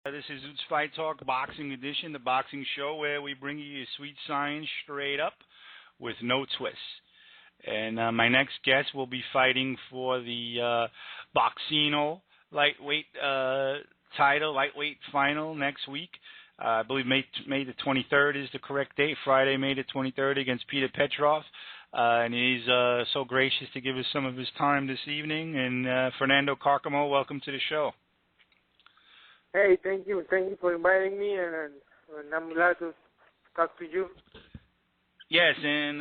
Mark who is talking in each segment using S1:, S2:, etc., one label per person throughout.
S1: This is Zutes Fight Talk Boxing Edition, the boxing show where we bring you your sweet science straight up with no twists. And my next guest will be fighting for the Boxcino lightweight title, lightweight final next week. I believe May the 23rd is the correct date, Friday, May the 23rd, against Petr Petrov. And he's so gracious to give us some of his time this evening. And Fernando Carcamo, welcome to the show.
S2: Hey, thank you for inviting me, and I'm glad to talk to you.
S1: Yes, and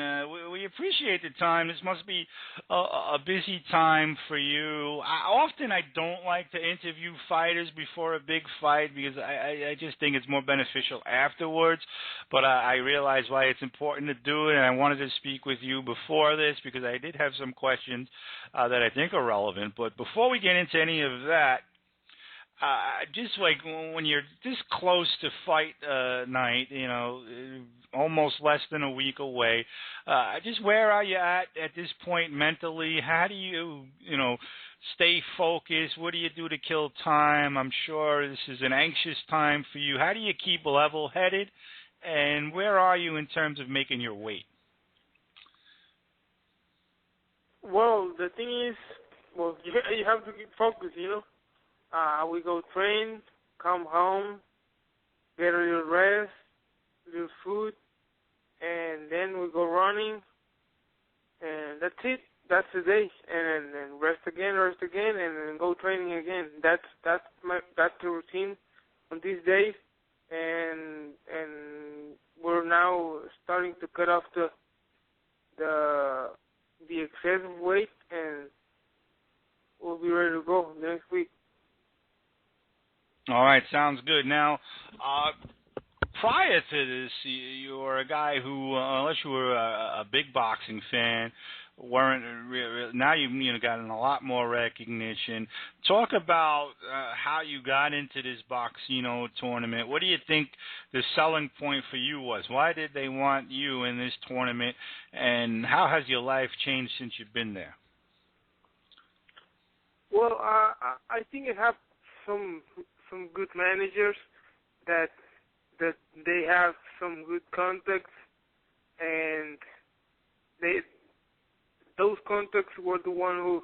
S1: we appreciate the time. This must be a busy time for you. I don't like to interview fighters before a big fight because I just think it's more beneficial afterwards, but I realize why it's important to do it, and I wanted to speak with you before this because I did have some questions that I think are relevant. But before we get into any of that, just like when you're this close to fight night, almost less than a week away, just where are you at this point mentally? How do you, stay focused? What do you do to kill time? I'm sure this is an anxious time for you. How do you keep level-headed? And where are you in terms of making your weight?
S2: Well, the thing is, you have to keep focused, we go train, come home, get a little rest, little food, and then we go running, and that's it. That's the day, and then rest again, and then go training again. That's the routine on these days, and we're now starting to cut off the excessive weight, and we'll be ready to go next week.
S1: All right, sounds good. Now, prior to this, you were a guy who, unless you were a big boxing fan, weren't really. Now you've gotten a lot more recognition. Talk about how you got into this Boxcino tournament. What do you think the selling point for you was? Why did they want you in this tournament, and how has your life changed since you've been there?
S2: Well, I think it have some good managers that they have some good contacts, and those contacts were the one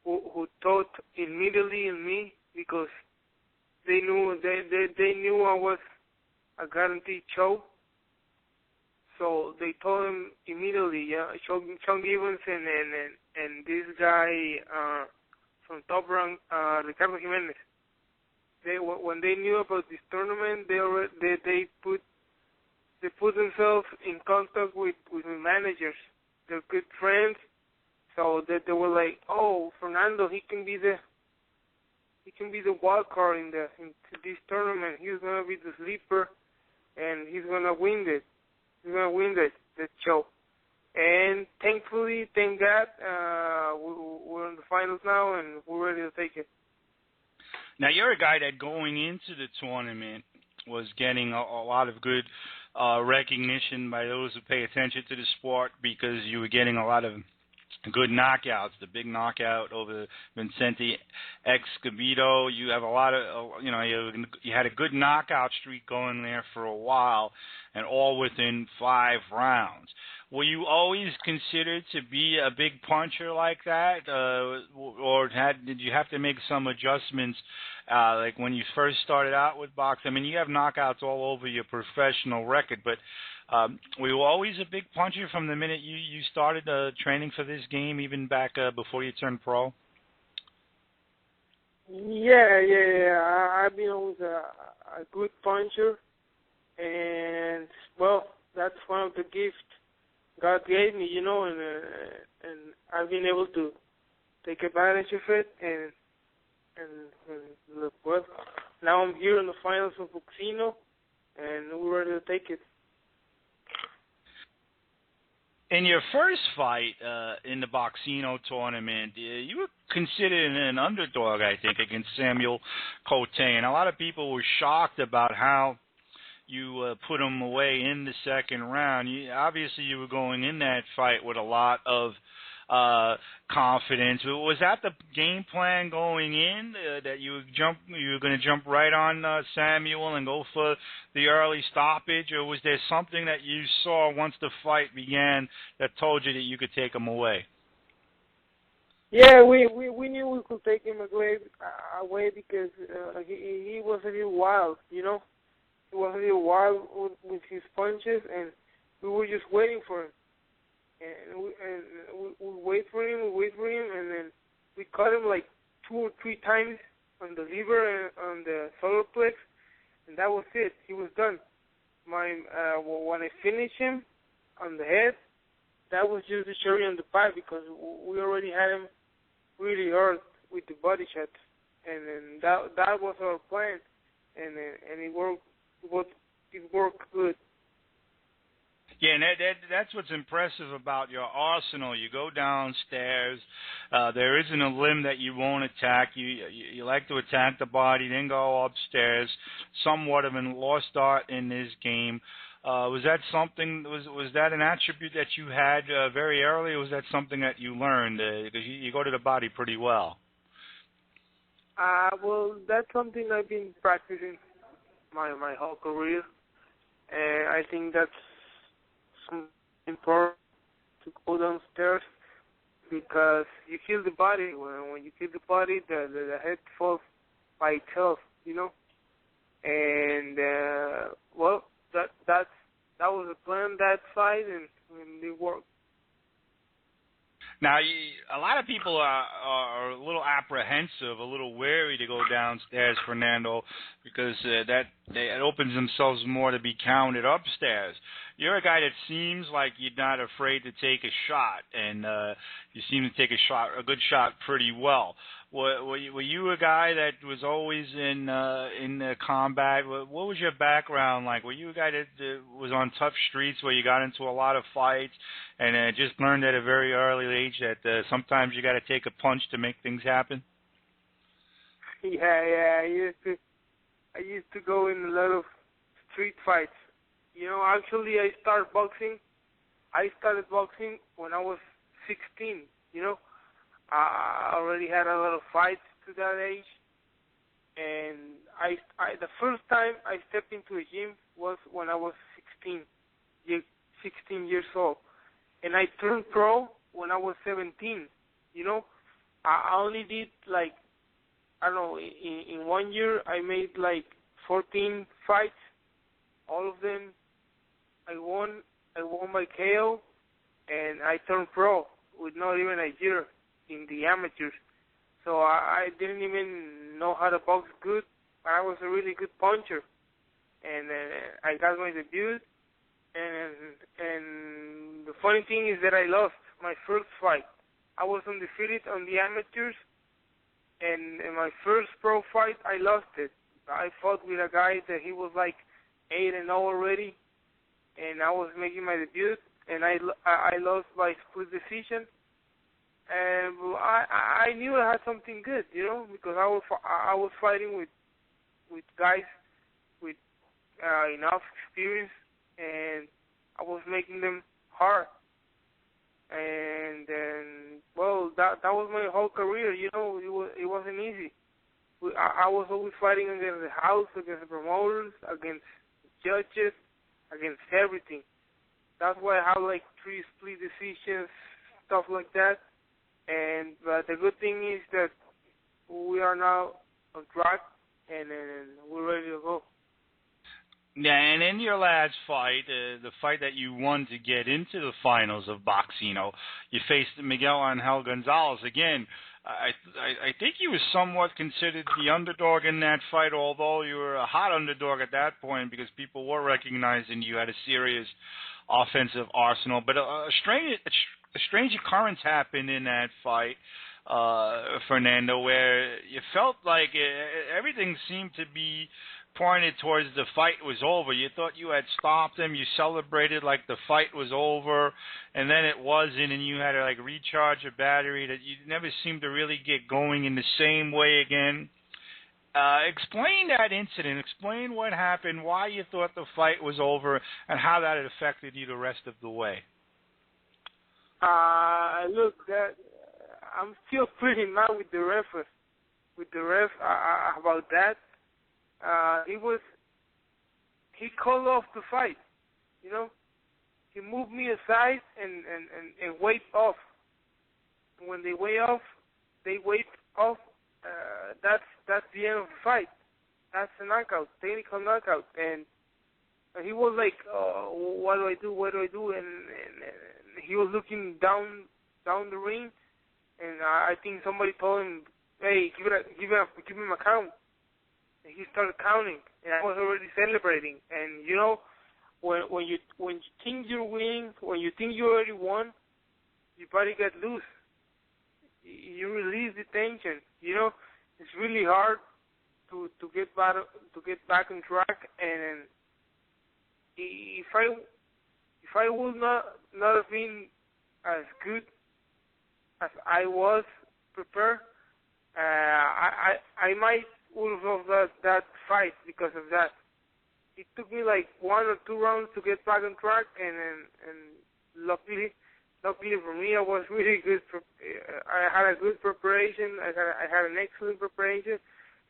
S2: who thought immediately in me because they knew I was a guaranteed show. So they told him immediately, Sean Gibbons and this guy from Top Rank, Ricardo Jimenez. When they knew about this tournament, they put themselves in contact with the managers. They're good friends, so that they were like, "Oh, Fernando, he can be the wild card into this tournament. He's gonna be the sleeper, and he's gonna win it. He's gonna win that show." And thankfully, thank God, we're in the finals now, and we're ready to take it.
S1: Now, you're a guy that going into the tournament was getting a lot of good recognition by those who pay attention to the sport because you were getting a lot of good knockouts. The big knockout over Vicente Escobedo. You have a lot of, you had a good knockout streak going there for a while, and all within 5 rounds. Were you always considered to be a big puncher like that, or did you have to make some adjustments, like when you first started out with boxing? I mean, you have knockouts all over your professional record, but were you always a big puncher from the minute you started training for this game, even back before you turned pro?
S2: Yeah. I've been always a good puncher, and well, that's one of the gifts God gave me, and I've been able to take advantage of it, and look, well, now I'm here in the finals of Boxcino, and we're ready to take it.
S1: In your first fight in the Boxcino tournament, you were considered an underdog, I think, against Samuel Cote, and a lot of people were shocked about how you put him away in the second round. Obviously, you were going in that fight with a lot of confidence. Was that the game plan going in, that you were going to jump right on Samuel and go for the early stoppage, or was there something that you saw once the fight began that told you that you could take him away?
S2: Yeah, we knew we could take him away because he was a little wild, you know. He was a little wild with his punches, and we were just waiting for him. And we wait for him, and then we caught him like 2 or 3 times on the liver and on the solar plex, and that was it. He was done. When I finished him on the head, that was just the cherry on the pie because we already had him really hurt with the body shots, and then that was our plan, and it worked. It worked good.
S1: Yeah, and that's what's impressive about your arsenal. You go downstairs. There isn't a limb that you won't attack. You like to attack the body, then go upstairs. Somewhat of a lost art in this game. Was that something? Was that an attribute that you had very early, or was that something that you learned? Because you go to the body pretty well.
S2: Well, that's something I've been practicing my whole career, and I think that's important to go downstairs because you kill the body. When you kill the body, the head falls by itself, you know. And well, that was the plan that fight, and it worked.
S1: Now, a lot of people are a little apprehensive, a little wary to go downstairs, Fernando, because it opens themselves more to be counted upstairs. You're a guy that seems like you're not afraid to take a shot, and you seem to take a good shot pretty well. Were you a guy that was always in combat? What was your background like? Were you a guy that was on tough streets where you got into a lot of fights and just learned at a very early age that sometimes you got to take a punch to make things happen?
S2: Yeah. I used to go in a lot of street fights. You know, actually, I started boxing when I was 16. You know. I already had a lot of fights to that age, and the first time I stepped into a gym was when I was 16 years old, and I turned pro when I was 17. You know, I only did like, I don't know, in 1 year I made like 14 fights. All of them I won by KO, and I turned pro with not even a year in the amateurs. So I didn't even know how to box good, but I was a really good puncher. And I got my debut, and the funny thing is that I lost my first fight. I was undefeated on the amateurs, and in my first pro fight, I lost it. I fought with a guy that he was like 8-0 already, and I was making my debut, and I lost by split decision. And I knew I had something good, you know, because I was fighting with guys with enough experience, and I was making them hard. And then, well, that was my whole career, you know. It wasn't easy. I was always fighting against the house, against the promoters, against judges, against everything. That's why I have like 3 split decisions, stuff like that. But the good thing is that we are now on track, and we're ready to go.
S1: Yeah, and in your last fight, the fight that you won to get into the finals of Boxcino, you faced Miguel Angel Gonzalez. Again, I think you were somewhat considered the underdog in that fight, although you were a hot underdog at that point because people were recognizing you had a serious offensive arsenal. But a strange occurrence happened in that fight, Fernando, where you felt like everything seemed to be pointed towards the fight was over. You thought you had stopped him. You celebrated like the fight was over, and then it wasn't, and you had to like recharge a battery that you never seemed to really get going in the same way again. Explain that incident. Explain what happened, why you thought the fight was over, and how that had affected you the rest of the way.
S2: Look, that I'm still pretty mad with the ref. About that. He called off the fight. You know, he moved me aside and waved off. When they wave off, that's the end of the fight. That's a knockout, technical knockout. And he was like, what do I do? What do I do? And he was looking down the ring, and I think somebody told him, hey, give him a count. And he started counting, and I was already celebrating. And you know, when you think you're winning, when you think you already won, your body gets loose. You release the tension. You know, it's really hard to get back on track. And if I would not have been as good as I was prepared, I might would have lost that fight because of that. It took me like 1 or 2 rounds to get back on track, and luckily for me, I was really good. I had a good preparation. I had an excellent preparation,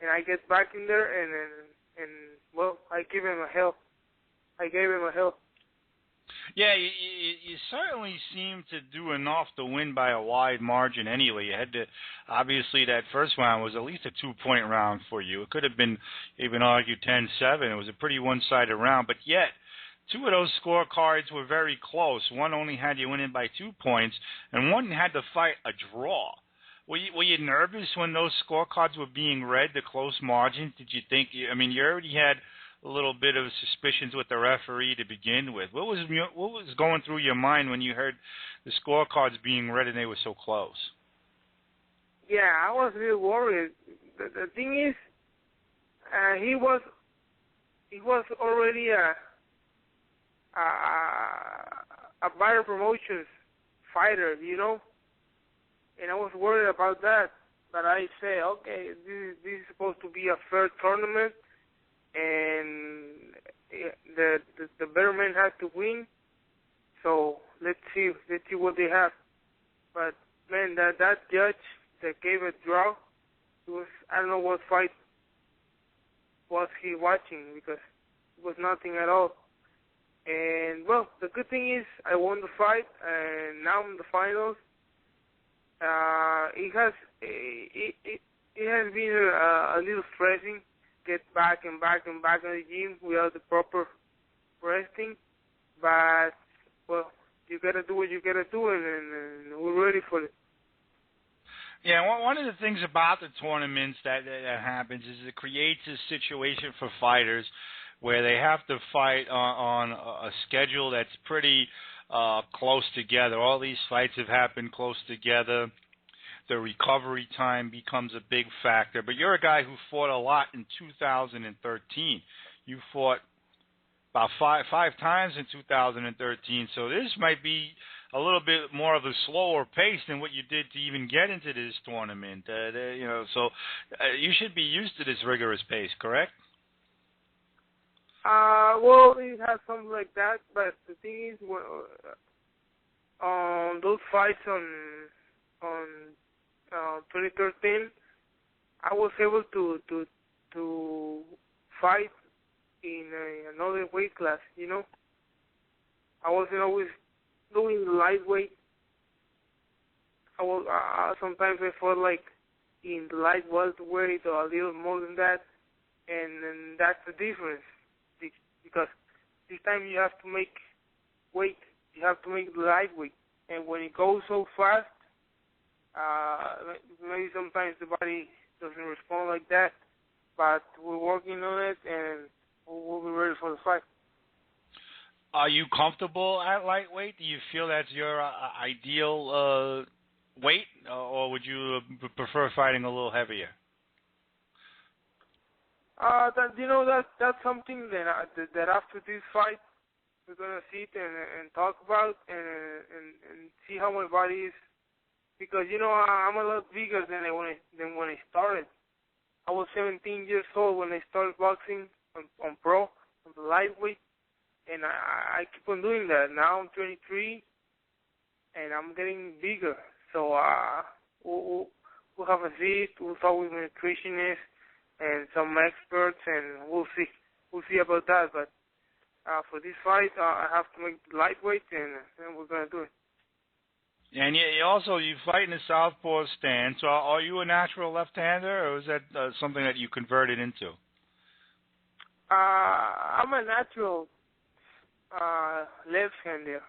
S2: and I get back in there, and well, I gave him a hell.
S1: Yeah, you certainly seemed to do enough to win by a wide margin anyway. You had to, obviously, that first round was at least a 2-point round for you. It could have been, even argued, 10-7. It was a pretty one-sided round, but yet, 2 of those scorecards were very close. One only had you winning by 2 points, and one had to fight a draw. Were you nervous when those scorecards were being read, the close margins? Did you think, I mean, you already had a little bit of suspicions with the referee to begin with. What was going through your mind when you heard the scorecards being read and they were so close?
S2: Yeah, I was really worried. The thing is, he was already a Bayern Promotions fighter, you know, and I was worried about that. But I say, okay, this is supposed to be a fair tournament, and the better man has to win. So let's see what they have. But man, that judge that gave a draw, it was, I don't know what fight was he watching, because it was nothing at all. And well, the good thing is I won the fight, and now I'm in the finals. It has been a little stressing. Get back and back on the gym without the proper resting, but well, you gotta do what you gotta do, and we're ready for it.
S1: Yeah, one of the things about the tournaments that happens is it creates a situation for fighters where they have to fight on a schedule that's pretty close together. All these fights have happened close together. The recovery time becomes a big factor. But you're a guy who fought a lot in 2013. You fought about five times in 2013. So this might be a little bit more of a slower pace than what you did to even get into this tournament. So you should be used to this rigorous pace, correct?
S2: Well, it has something like that, but the thing is, those fights on 2013, I was able to fight in another weight class. You know, I wasn't always doing lightweight. Sometimes I fought like in the light welterweight or a little more than that, and that's the difference. Because this time you have to make weight, you have to make lightweight, and when it goes so fast, maybe sometimes the body doesn't respond like that, but we're working on it, and we'll be ready for the fight.
S1: Are you comfortable at lightweight? Do you feel that's your ideal weight, or would you prefer fighting a little heavier?
S2: That's something that after this fight we're gonna sit and talk about and see how my body is, because I'm a lot bigger than when I started. I was 17 years old when I started boxing on pro, on the lightweight, and I keep on doing that. Now I'm 23, and I'm getting bigger. So we'll have a seat. We'll talk with nutritionists and some experts, and we'll see. We'll see about that. But for this fight, I have to make lightweight, and we're gonna do it.
S1: And you fight in the southpaw stance. So are you a natural left-hander, or is that something that you converted into?
S2: I'm a natural left-hander,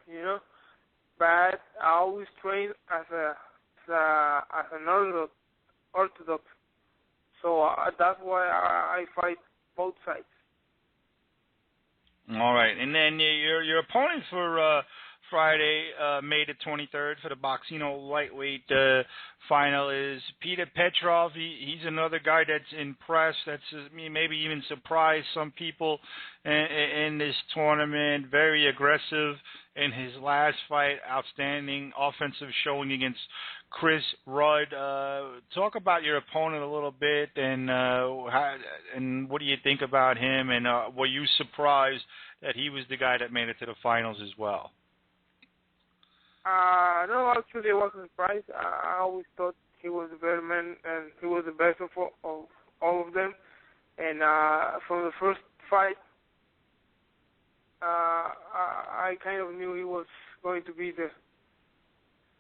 S2: but I always train as an orthodox. So that's why I fight both sides.
S1: All right, and then your opponent for Friday, May the 23rd, for the Boxcino lightweight final is Petr Petrov. He's another guy that's impressed. That's maybe even surprised some people in this tournament. Very aggressive in his last fight. Outstanding offensive showing against Chris Rudd. Talk about your opponent a little bit, and what do you think about him? And were you surprised that he was the guy that made it to the finals as well?
S2: No, actually, I wasn't surprised. I always thought he was the better man, and he was the best of all of them. And from the first fight, I kind of knew he was going to be the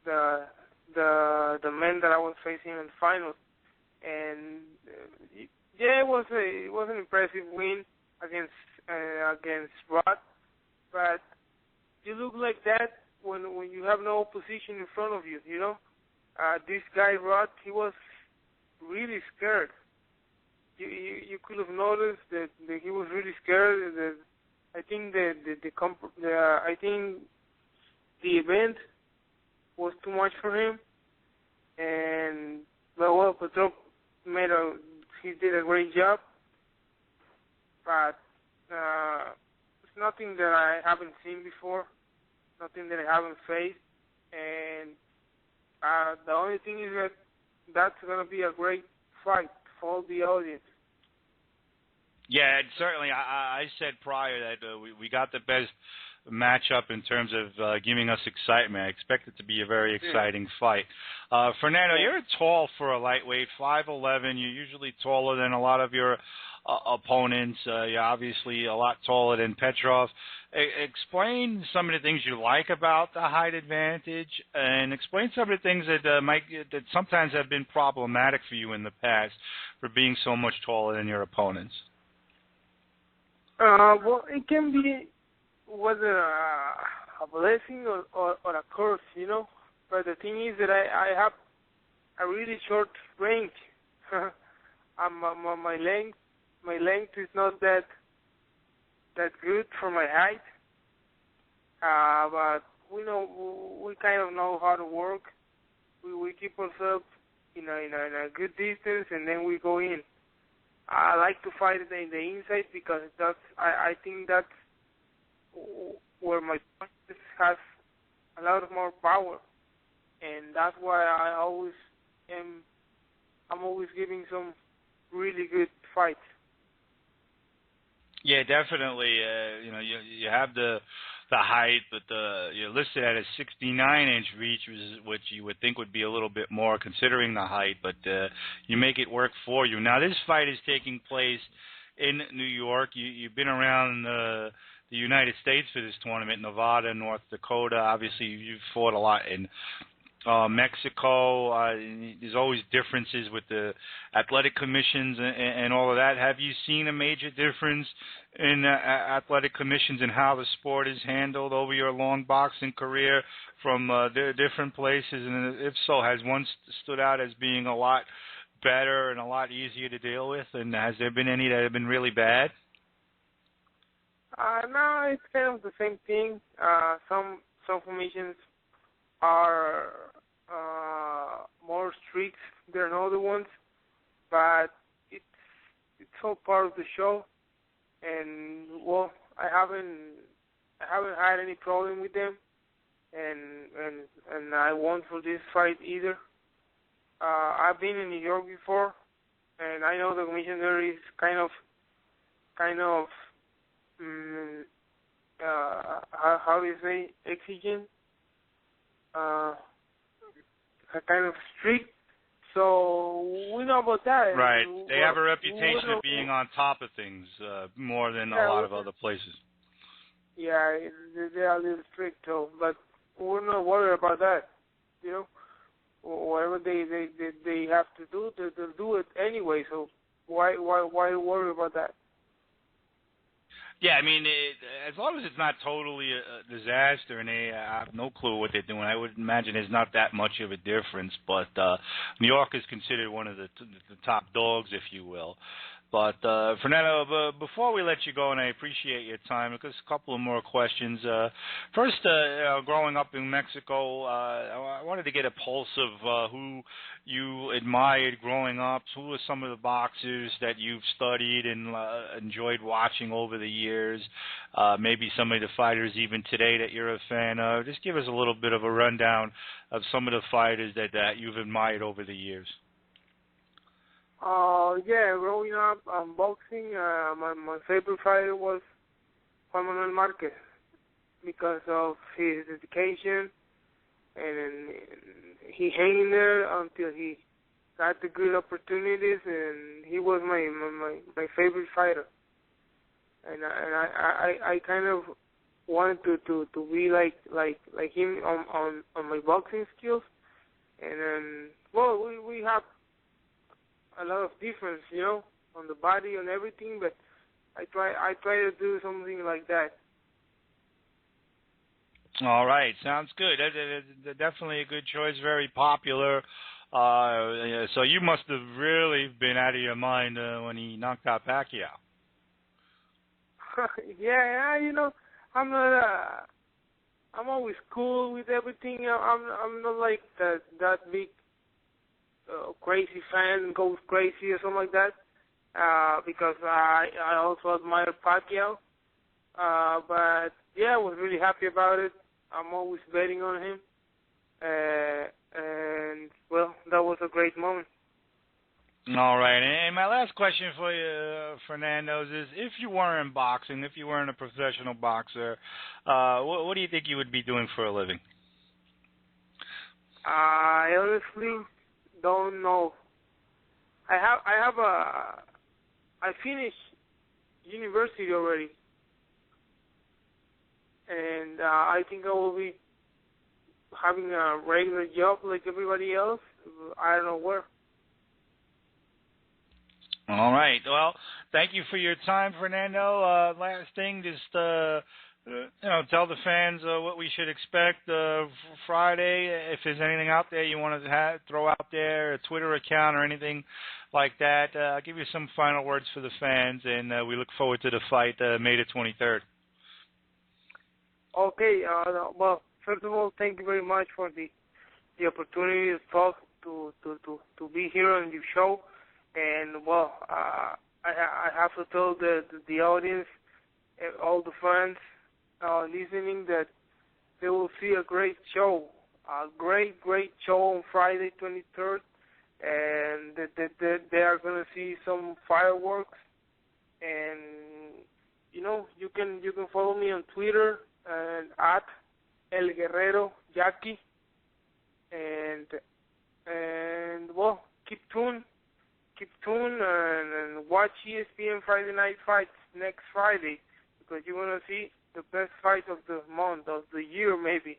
S2: man that I was facing in the finals. And yeah, it was an impressive win against Rod. But you look like that when you have no opposition in front of you, this guy Rod, he was really scared. You could have noticed that he was really scared. That I think the event was too much for him, and Petrov he did a great job, but it's nothing that I haven't seen before. Nothing that I haven't faced, and the only thing is that that's going to be a great fight for the audience.
S1: Yeah, certainly. I said prior that we got the best matchup in terms of giving us excitement. I expect it to be a very exciting fight. Fernando, you're tall for a lightweight, 5'11". You're usually taller than a lot of your opponents. You're obviously a lot taller than Petrov. Explain some of the things you like about the height advantage, and explain some of the things that sometimes have been problematic for you in the past for being so much taller than your opponents.
S2: Well, it can be whether a blessing or a curse, But the thing is that I have a really short range. My length is not that good for my height. But we kind of know how to work. We keep ourselves in a good distance, and then we go in. I like to fight in the inside because I think that's where my punches has a lot of more power, and that's why I'm always giving some really good fights. Yeah,
S1: definitely. You have the height, but you're listed at a 69-inch reach, which you would think would be a little bit more considering the height, but you make it work for you. Now, this fight is taking place in New York. You've been around the United States for this tournament, Nevada, North Dakota. Obviously, you've fought a lot in Mexico. There's always differences with the athletic commissions and all of that. Have you seen a major difference in athletic commissions and how the sport is handled over your long boxing career from different places? And if so, has one stood out as being a lot better and a lot easier to deal with? And has there been any that have been really bad?
S2: No, it's kind of the same thing. Some commissions are more strict than other ones, but it's all part of the show. And I haven't had any problem with them, and I won't for this fight either. I've been in New York before, and I know the commission there is kind of how do you say, exigent. uh, kind of strict. So we know about that.
S1: Right. They have a
S2: We
S1: reputation of being on top of things more than a lot of other places.
S2: Yeah, they are a little strict, so, but we're not worried about that. You know, whatever they have to do, they'll do it anyway. So why worry about that?
S1: Yeah, I mean, as long as it's not totally a disaster and they have no clue what they're doing, I would imagine there's not that much of a difference. But New York is considered one of the top dogs, if you will. But Fernando, before we let you go, and I appreciate your time, because a couple of more questions. First, growing up in Mexico, I wanted to get a pulse of who you admired growing up. Who were some of the boxers that you've studied and enjoyed watching over the years? Maybe some of the fighters even today that you're a fan of. Just give us a little bit of a rundown of some of the fighters that you've admired over the years.
S2: Yeah, growing up boxing, my favorite fighter was Juan Manuel Marquez because of his dedication, and he hanging there until he got the good opportunities, and he was my favorite fighter. And I kind of wanted to be like him on my boxing skills, and then we have a lot of difference, you know, on the body and everything, but I try to do something like that.
S1: All right, sounds good. That's definitely a good choice. Very popular. So you must have really been out of your mind when he knocked out Pacquiao.
S2: Yeah, you know, I'm not. I'm always cool with everything. I'm not like that big. Crazy fan goes crazy or something like that, because I also admire Pacquiao, but yeah, I was really happy about it. I'm always betting on him, and well, that was a great moment.
S1: All right, and my last question for you, Fernando, is if you weren't boxing, if you weren't a professional boxer, what do you think you would be doing for a living?
S2: I honestly don't know. I finished university already, and I think I will be having a regular job like everybody else. I don't know where.
S1: All right. Well, thank you for your time, Fernando. Last thing, just tell the fans what we should expect Friday. If there's anything out there you want to throw out there, a Twitter account or anything like that, I'll give you some final words for the fans, and we look forward to the fight May the 23rd.
S2: Okay. Well, first of all, thank you very much for the opportunity to talk to be here on your show, and well, I have to tell the audience, all the fans listening, that they will see a great show on Friday 23rd, and that they are going to see some fireworks. And you know, you can follow me on Twitter and at El Guerrero Jackie, and well, keep tuned and watch ESPN Friday Night Fights next Friday, because you're going to see the best fight of the month, of the year maybe.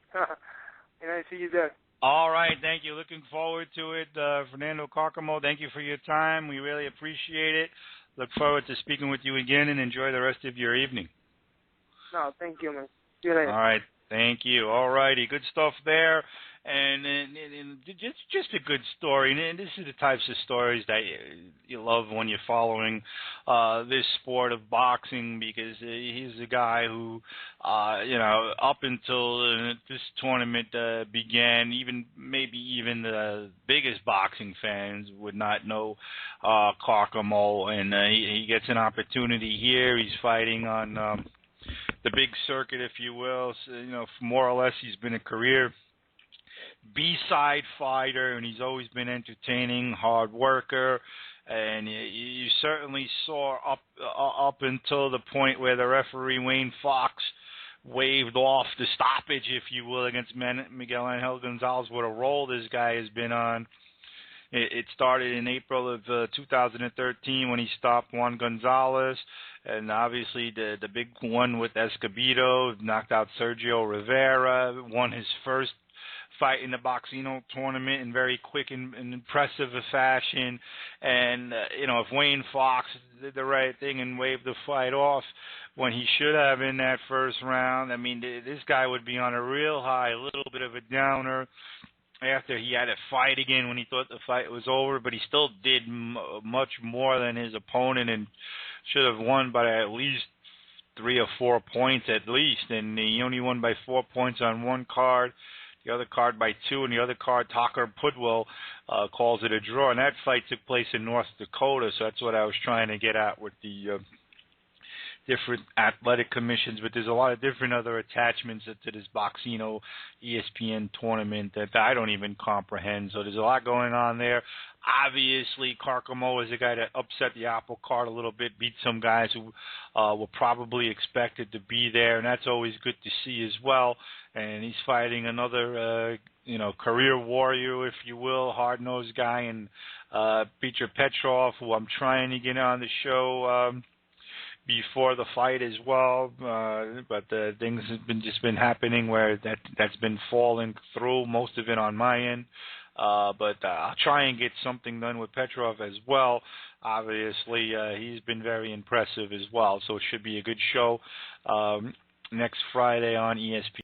S2: And I see you there.
S1: All right, thank you. Looking forward to it. Fernando Carcamo, thank you for your time. We really appreciate it. Look forward to speaking with you again, and enjoy the rest of your evening.
S2: No, thank you, man. See you later.
S1: All right, thank you. All righty, good stuff there. And just a good story. And this is the types of stories that you love when you're following this sport of boxing, because he's a guy who, up until this tournament began, maybe even the biggest boxing fans would not know Carcamo. And he gets an opportunity here. He's fighting on the big circuit, if you will. So, more or less, he's been a career B-side fighter, and he's always been entertaining, hard worker, and you certainly saw up until the point where the referee Wayne Fox waved off the stoppage, if you will, against Miguel Angel Gonzalez. What a roll this guy has been on. It started in April of 2013 when he stopped Juan Gonzalez, and obviously the big one with Escobedo, knocked out Sergio Rivera, won his first fight in the Boxcino tournament in very quick and impressive a fashion. And, if Wayne Fox did the right thing and waved the fight off when he should have in that first round, I mean, this guy would be on a real high, a little bit of a downer after he had to fight again when he thought the fight was over, but he still did much more than his opponent and should have won by at least 3 or 4 points at least, and he only won by 4 points on one card, the other card by 2, and the other card, Tucker Pudwell, calls it a draw, and that fight took place in North Dakota, so that's what I was trying to get at with the different athletic commissions, but there's a lot of different other attachments to this Boxcino ESPN tournament that I don't even comprehend, so there's a lot going on there. Obviously, Carcamo is a guy that upset the apple cart a little bit, beat some guys who were probably expected to be there, and that's always good to see as well. And he's fighting another, career warrior, if you will, hard-nosed guy, and Petr Petrov, who I'm trying to get on the show before the fight as well, but things have been happening where that's been falling through, most of it on my end. But I'll try and get something done with Petrov as well. Obviously, he's been very impressive as well, so it should be a good show next Friday on ESPN.